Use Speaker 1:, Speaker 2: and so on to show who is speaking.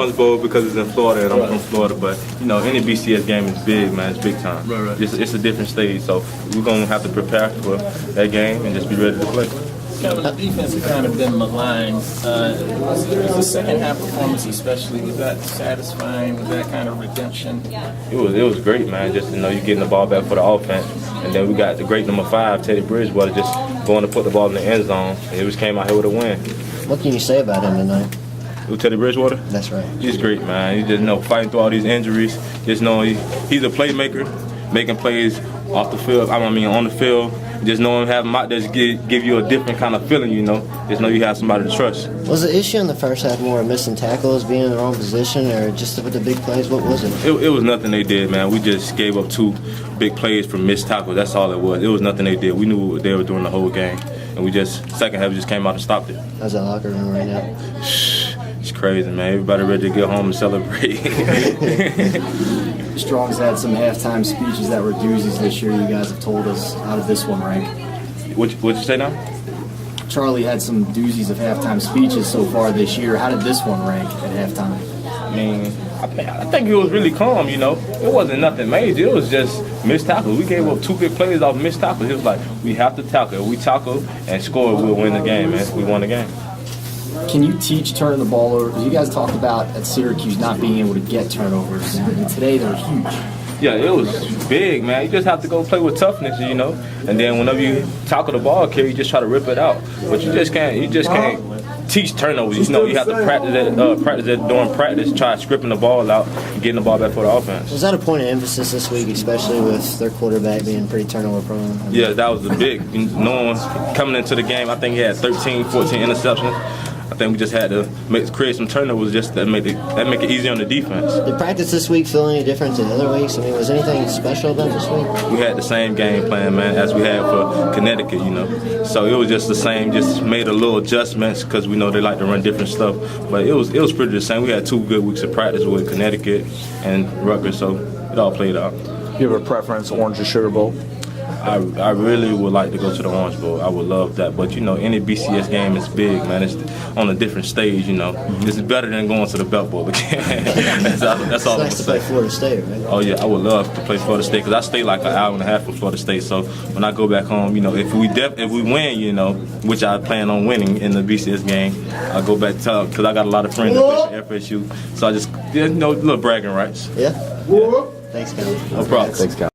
Speaker 1: Orange Bowl because it's in Florida and I'm from Florida, but you know, any BCS game is big, man. It's big time.
Speaker 2: Right.
Speaker 1: It's a different stage, so we're gonna have to prepare for that game and just be ready to play.
Speaker 2: Kevin, the defense has kind of been maligned. Was the second half performance especially, was that satisfying? Was that kind of redemption?
Speaker 1: It was great, man. Just, you know, you getting the ball back for the offense. And then we got the great number 5, Teddy Bridgewater, just going to put the ball in the end zone. And it just came out here with a win.
Speaker 3: What can you say about him tonight?
Speaker 1: Who, Teddy Bridgewater?
Speaker 3: That's right.
Speaker 1: He's great, man. He just, you know, fighting through all these injuries. Just know he's a playmaker, making plays off the field, on the field. Just know him, have him out there, just give you a different kind of feeling, you know. Just know you have somebody to trust.
Speaker 3: Was the issue in the first half more missing tackles, being in the wrong position, or just with the big plays? What was it?
Speaker 1: It was nothing they did, man. We just gave up 2 big plays from missed tackles. That's all it was. It was nothing they did. We knew what they were doing the whole game. And we just, second half, we just came out and stopped it.
Speaker 3: How's that locker room right now?
Speaker 1: It's crazy, man. Everybody ready to get home and celebrate.
Speaker 4: Strong's had some halftime speeches that were doozies this year. You guys have told us. How did this one rank?
Speaker 1: What'd you say now?
Speaker 4: Charlie had some doozies of halftime speeches so far this year. How did this one rank at halftime?
Speaker 1: I mean, I think it was really calm, you know. It wasn't nothing major. It was just missed tackles. We gave up 2 big plays off missed tackles. It was like, we have to tackle. If we tackle and score, we'll win the game, man. We won the game.
Speaker 4: Can you teach turning the ball over? Because you guys talked about at Syracuse not being able to get turnovers. And today they're huge.
Speaker 1: Yeah, it was big, man. You just have to go play with toughness, you know. And then whenever you tackle the ball carrier, you just try to rip it out. But you just can't teach turnovers. You know, you have to practice it during practice, try scripting the ball out and getting the ball back for the offense.
Speaker 3: Was that a point of emphasis this week, especially with their quarterback being pretty turnover prone?
Speaker 1: Yeah, that was a big. No one coming into the game, I think he had 13, 14 interceptions. I think we just had to create some turnovers just to make it easier on the defense.
Speaker 3: Did practice this week feel any different than other weeks? I mean, was anything special about this week?
Speaker 1: We had the same game plan, man, as we had for Connecticut, you know. So it was just the same, just made a little adjustments because we know they like to run different stuff. But it was pretty the same. We had 2 good weeks of practice with Connecticut and Rutgers, so it all played out.
Speaker 5: You have a preference, Orange or Sugar Bowl?
Speaker 1: I really would like to go to the Orange Bowl. I would love that. But, you know, any BCS game is big, man. It's on a different stage, you know. This is better than going to the Belt Bowl again. That's all I'm going to say.
Speaker 3: It's nice to play Florida State, right?
Speaker 1: Oh, yeah, I would love to play Florida State because I stay like an hour and a half from Florida State. So when I go back home, you know, if we win, you know, which I plan on winning in the BCS game, I'll go back to because I got a lot of friends at FSU. So I just, you know, little bragging rights.
Speaker 3: Yeah? Thanks, Calvin.
Speaker 1: No problem.
Speaker 5: Thanks, Cal.